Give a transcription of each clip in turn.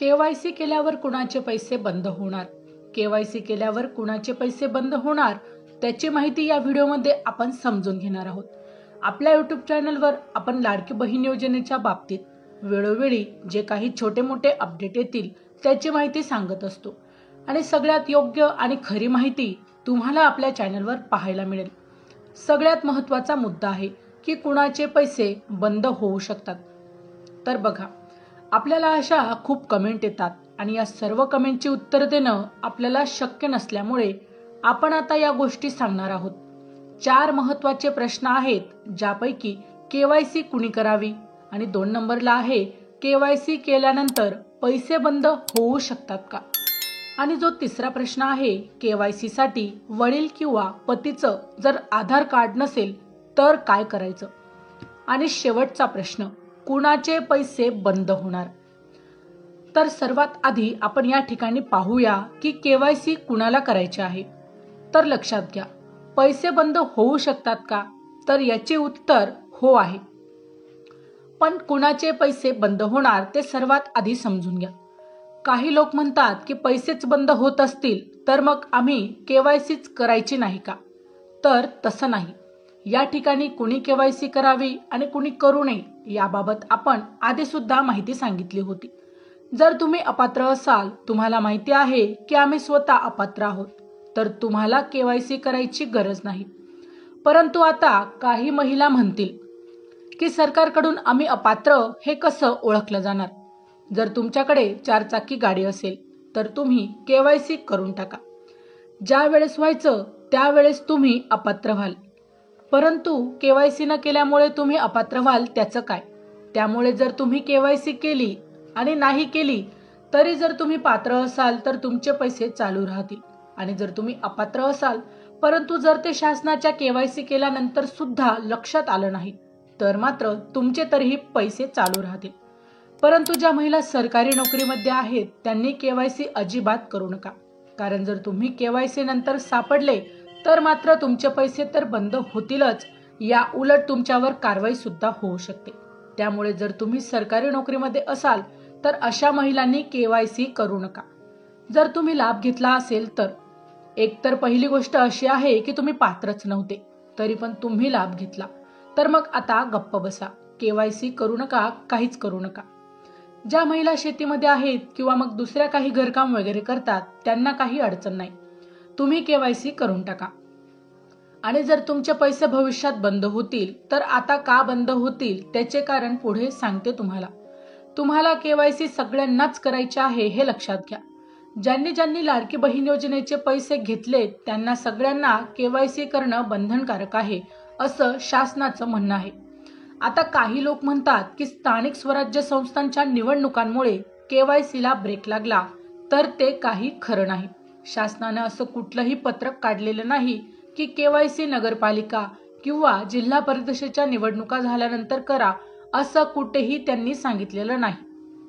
KYC केल्यावर कुणाचे पैसे बंद होणार? केवायसी केल्यावर कुणाचे पैसे बंद होणार त्याची माहिती या व्हिडिओमध्ये आपण समजून घेणार आहोत। आपल्या YouTube चॅनलवर आपण लाडकी बहीण योजनेच्या बाबतीत वेळोवेळी जे काही छोटे मोठे अपडेट येतील त्याची माहिती सांगत असतो आणि सगळ्यात योग्य आणि खरी माहिती तुम्हाला आपल्या चॅनलवर पाहायला मिळेल। सगळ्यात महत्त्वाचा मुद्दा आहे की कुणाचे पैसे बंद होऊ शकतात। तर बघा, आपल्याला अशा खूप कमेंट येतात आणि या सर्व कमेंटची उत्तर देणं आपल्याला शक्य नसल्यामुळे आपण आता या गोष्टी सांगणार आहोत। 4 महत्त्वाचे प्रश्न आहेत ज्यापैकी केवायसी कुणी करावी आणि 2 नंबरला आहे केवायसी केल्यानंतर पैसे बंद होऊ शकतात का, आणि जो तिसरा प्रश्न आहे केवायसी साठी वडील किंवा पतीचं जर आधार कार्ड नसेल तर काय करायचं, आणि शेवटचा प्रश्न कुणाचे पैसे बंद होणार। तर सर्वात आधी आपण या ठिकाणी पाहूया की केवायसी कुणाला करायचे आहे। तर लक्षात घ्या, पैसे बंद होऊ शकतात का, तर याचे उत्तर हो आहे। पण कुणाचे पैसे बंद होणार ते सर्वात आधी समजून घ्या। काही लोक म्हणतात की पैसेच बंद होत असतील तर मग आम्ही केवायसीच करायची नाही का, तर तसं नाही। या ठिकाणी कुणी केवायसी करावी आणि कुणी करू नये याबाबत आपण आधी सुद्धा माहिती सांगितली होती। जर तुम्ही अपात्र असाल, तुम्हाला माहिती आहे की आम्ही स्वतः अपात्र आहोत, तर तुम्हाला केवायसी करायची गरज नाही। परंतु आता काही महिला म्हणतील की सरकारकडून आम्ही अपात्र हे कसं ओळखलं जाणार। जर तुमच्याकडे 4 चाकी गाडी असेल तर तुम्ही केवायसी करून टाका। ज्या वेळेस व्हायचं त्यावेळेस तुम्ही अपात्र व्हाल, परंतु केवायसी न केल्यामुळे तुम्ही अपात्र व्हाल त्याचं काय। त्यामुळे जर तुम्ही केवायसी केली आणि नाही केली तरी जर तुम्ही पात्र असाल तर तुमचे पैसे चालू राहतील, आणि जर तुम्ही अपात्र असाल परंतु जर ते शासनाच्या केवायसी केल्यानंतर सुद्धा लक्षात आलं नाही तर मात्र तुमचे तरीही पैसे चालू राहतील। परंतु ज्या महिला सरकारी नोकरीमध्ये आहेत त्यांनी केवायसी अजिबात करू नका, कारण जर तुम्ही केवायसी नंतर सापडले तर मात्र तुमचे पैसे तर बंद होतीलच, या उलट तुमच्यावर कारवाई सुद्धा होऊ शकते। त्यामुळे जर तुम्ही सरकारी नोकरीमध्ये असाल तर अशा महिलांनी केवायसी करू नका। जर तुम्ही लाभ घेतला असेल तर एकतर पहिली गोष्ट अशी आहे की तुम्ही पात्रच नव्हते तरी पण तुम्ही लाभ घेतला, तर मग आता गप्प बसा, केवायसी करू नका, काहीच करू नका। ज्या महिला शेतीमध्ये आहेत किंवा मग दुसऱ्या काही घरकाम वगैरे करतात त्यांना काही अडचण नाही, तुम्ही केवायसी करून टाका। आणि जर तुमचे पैसे भविष्यात बंद होतील तर आता का बंद होतील त्याचे कारण पुढे सांगते तुम्हाला। तुम्हाला केवायसी सगळ्यांनाच करायचे आहे हे लक्षात घ्या। ज्यांनी ज्यांनी लाडकी बहीण योजनेचे पैसे घेतले त्यांना सगळ्यांना केवायसी करणं बंधनकारक आहे असं शासनाचं म्हणणं आहे। आता काही लोक म्हणतात की स्थानिक स्वराज्य संस्थांच्या निवडणुकांमुळे केवायसीला ब्रेक लागला, तर ते काही खरं नाही। शासनाने असं कुठलंही पत्रक काढलेलं नाही की केवायसी नगरपालिका किंवा जिल्हा परिषदेच्या निवडणुका झाल्यानंतर करा, असं कुठेही त्यांनी सांगितलेलं नाही।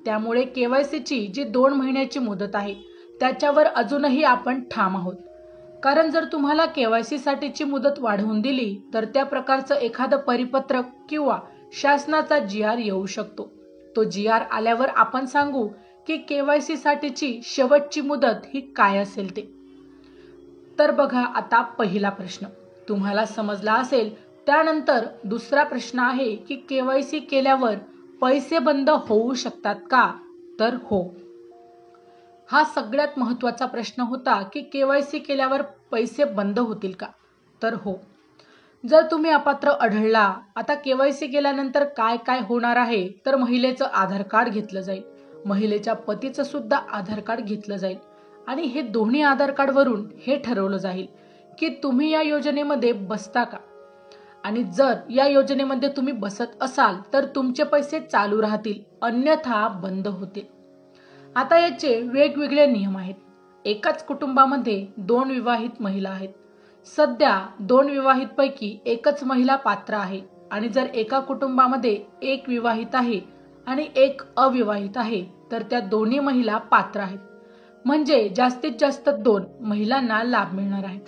त्यामुळे केवायसीची जी 2 महिन्याची मुदत आहे त्याच्यावर अजूनही आपण ठाम आहोत, कारण जर तुम्हाला केवायसी साठीची मुदत वाढवून दिली तर त्या प्रकारचं एखादं परिपत्रक किंवा शासनाचा GR येऊ शकतो। तो GR आल्यावर आपण सांगू की केवायसी साठीची शेवटची मुदत ही काय असेल ते। तर बघा, आता पहिला प्रश्न तुम्हाला समजला असेल। त्यानंतर दुसरा प्रश्न आहे की केवायसी केल्यावर पैसे बंद होऊ शकतात का, तर हो। हा सगळ्यात महत्त्वाचा प्रश्न होता की केवायसी केल्यावर पैसे बंद होतील का, तर हो। जर तुम्ही अपात्र आढळला, आता केवायसी केल्यानंतर काय काय होणार आहे, तर महिलेचं आधार कार्ड घेतलं जाईल, महिलेच्या पतीचं सुद्धा आधार कार्ड घेतलं जाईल, आणि हे दोन्ही आधार कार्डवरून हे ठरवलं जाईल की तुम्ही या योजनेमध्ये बसता का, आणि जर या योजनेमध्ये तुम्ही बसत असाल तर तुमचे पैसे चालू राहतील, अन्यथा बंद होतील। आता याचे वेगवेगळे नियम आहेत। एकाच कुटुंबामध्ये 2 विवाहित महिला आहेत, सध्या 2 विवाहित पैकी एकच महिला पात्र आहे, आणि जर एका कुटुंबामध्ये 1 विवाहित आहे आणि 1 अविवाहित आहे तर त्या दोन्ही महिला पात्र आहेत, म्हणजे जास्तीत जास्त 2 महिलांना लाभ मिळणार आहे।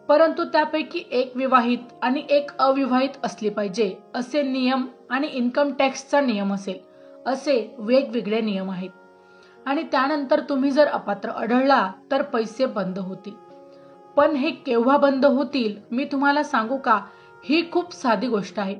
परंतु त्यापैकी 1 विवाहित आणि 1 अविवाहित असली पाहिजे असे नियम, आणि इन्कम टॅक्सचा नियम असेल, असे वेगवेगळे नियम आहेत। आणि त्यानंतर तुम्ही जर अपात्र आढळला तर पैसे बंद होतील। पण हे केव्हा बंद होतील मी तुम्हाला सांगू का? ही खूप साधी गोष्ट आहे।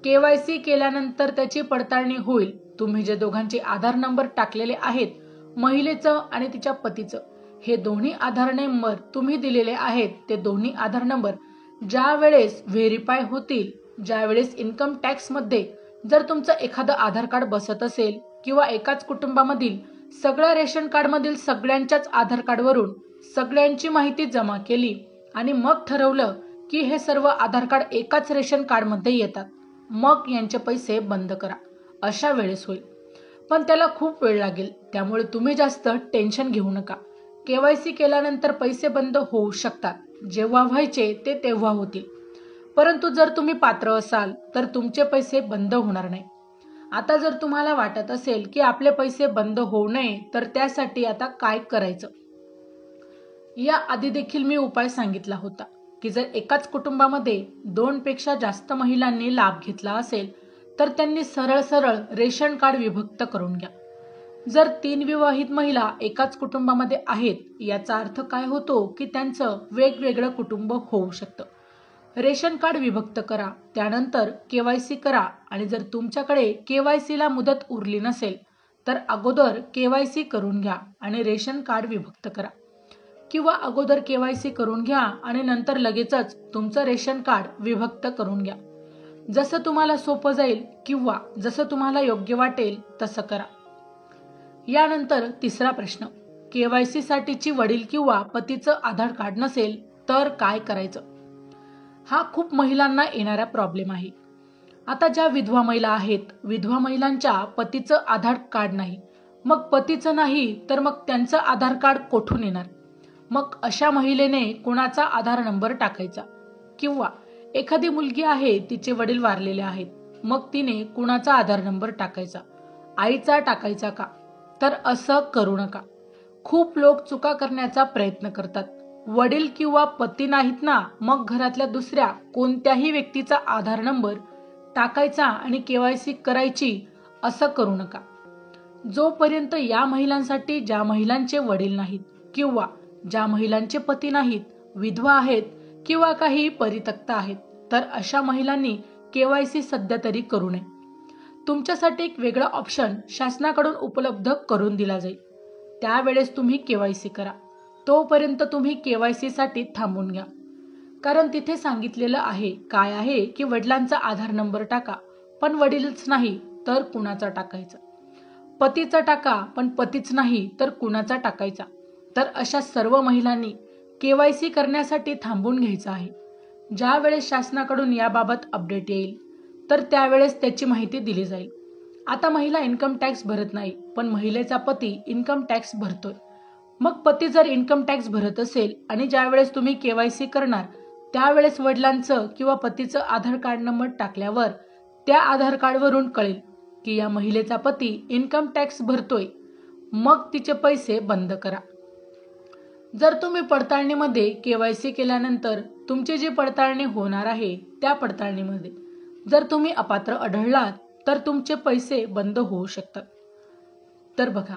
KYC केल्यानंतर त्याची पडताळणी होईल। तुम्ही जे दोघांचे आधार नंबर टाकलेले आहेत, महिलेचं आणि तिच्या पतीचं, हे दोन्ही आधार नंबर तुम्ही दिलेले आहेत, ते दोन्ही आधार नंबर ज्या वेळेस व्हेरीफाय होतील, ज्या वेळेस इन्कम टॅक्स मध्ये जर तुमचं एखादं आधार कार्ड बसत असेल किंवा एकाच कुटुंबामधील सगळ्या रेशन कार्ड मधील सगळ्यांच्याच आधार कार्डवरून सगळ्यांची माहिती जमा केली आणि मग ठरवलं की हे सर्व आधार कार्ड एकाच रेशन कार्ड मध्ये येतात, मग यांचे पैसे बंद करा, अशा वेळेस होईल। पण त्याला खूप वेळ लागेल, त्यामुळे तुम्ही जास्त टेन्शन घेऊ नका। KYC केल्यानंतर पैसे बंद होऊ शकतात, जेव्हा व्हायचे ते तेव्हा होतील। परंतु जर तुम्ही पात्र असाल तर तुमचे पैसे बंद होणार नाही। आता जर तुम्हाला वाटत असेल की आपले पैसे बंद होऊ नये तर त्यासाठी आता काय करायचं, या आधी देखील मी उपाय सांगितला होता की जर एकाच कुटुंबामध्ये 2 पेक्षा जास्त महिलांनी लाभ घेतला असेल तर त्यांनी सरळ सरळ रेशन कार्ड विभक्त करून घ्या। जर 3 विवाहित महिला एकाच कुटुंबामध्ये आहेत, याचा अर्थ काय होतो की त्यांचं वेगवेगळं कुटुंब होऊ शकतं। रेशन कार्ड विभक्त करा, त्यानंतर KYC करा आणि जर तुमच्याकडे KYC ला मुदत उरली नसेल तर अगोदर KYC करून घ्या आणि रेशन कार्ड विभक्त करा, किंवा अगोदर KYC करून घ्या आणि नंतर लगेचच तुमचं रेशन कार्ड विभक्त करून घ्या। जसं तुम्हाला सोपं जाईल किंवा जसं तुम्हाला योग्य वाटेल तसं करा। यानंतर तिसरा प्रश्न, KYC साठीची वडील किंवा पतीचं आधार कार्ड नसेल तर काय करायचं? हा खूप महिलांना येणारा प्रॉब्लेम आहे। आता ज्या विधवा महिला आहेत, विधवा महिलांच्या पतीचं आधार कार्ड नाही, मग पतीचं नाही तर मग त्यांचं आधार कार्ड कोठून येणार? मग अशा महिलेने कुणाचा आधार नंबर टाकायचा? किंवा एखादी मुलगी आहे, तिचे वडील वारलेले आहेत, मग तिने कुणाचा आधार नंबर टाकायचा? आईचा टाकायचा का? तर असं करू नका। खूप लोक चुका करण्याचा प्रयत्न करतात। वडील किंवा पती नाहीत ना, मग घरातल्या दुसऱ्या कोणत्याही व्यक्तीचा आधार नंबर टाकायचा आणि KYC करायची, असं करू नका। जोपर्यंत या महिलांसाठी ज्या महिलांचे वडील नाहीत किंवा ज्या महिलांचे पती नाहीत, विधवा आहेत किंवा काही परित्यक्त आहेत, तर अशा महिलांनी KYC सध्या तरी करू नये। तुमच्यासाठी एक वेगळा ऑप्शन शासनाकडून उपलब्ध करून दिला जाईल, त्यावेळेस तुम्ही KYC करा। तोपर्यंत तुम्ही KYC साठी थांबून घ्या, कारण तिथे सांगितलेलं आहे काय आहे की वडिलांचा आधार नंबर टाका, पण वडीलच नाही तर कुणाचा टाकायचा? पतीचा टाका, पण पतीच नाही तर कुणाचा टाकायचा? तर अशा सर्व महिलांनी KYC करण्यासाठी थांबून घ्यायचं आहे। ज्या वेळेस शासनाकडून याबाबत अपडेट येईल तर त्यावेळेस त्याची माहिती दिली जाईल। आता महिला इन्कम टॅक्स भरत नाही, पण महिलेचा पती इन्कम टॅक्स भरतोय। मग पती जर इन्कम टॅक्स भरत असेल आणि ज्या वेळेस तुम्ही KYC करणार त्यावेळेस वडिलांचं किंवा पतीचं आधार कार्ड नंबर टाकल्यावर त्या आधार कार्डवरून कळेल की या महिलेचा पती इन्कम टॅक्स भरतोय, मग तिचे पैसे बंद करा। जर तुम्ही पडताळणीमध्ये KYC केल्यानंतर तुमची जी पडताळणी होणार आहे त्या पडताळणीमध्ये जर तुम्ही अपात्र आढळलात तर तुमचे पैसे बंद होऊ शकतात। तर बघा,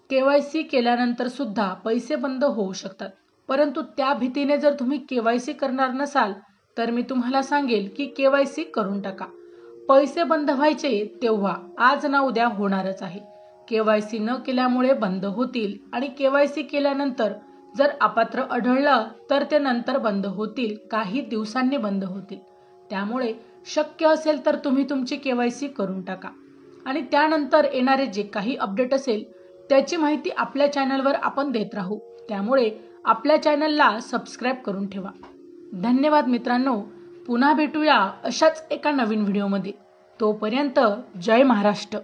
KYC केल्यानंतर सुद्धा पैसे बंद होऊ शकतात, परंतु त्या भीतीने जर तुम्ही KYC करणार नसाल तर मी तुम्हाला सांगेल की KYC करून टाका। पैसे बंद व्हायचे तेव्हा आज ना उद्या होणारच आहे। KYC न केल्यामुळे बंद होतील आणि KYC केल्यानंतर जर अपात्र आढळलं तर ते नंतर बंद होतील, काही दिवसांनी बंद होतील। त्यामुळे शक्य असेल तर तुम्ही तुमची KYC करून टाका आणि त्यानंतर येणारे जे काही अपडेट असेल त्याची माहिती आपल्या चॅनलवर आपण देत राहू, त्यामुळे आपल्या चॅनलला सबस्क्राइब करून ठेवा। धन्यवाद मित्रांनो, पुन्हा भेटूया अशाच एका नवीन व्हिडिओमध्ये। तोपर्यंत जय महाराष्ट्र।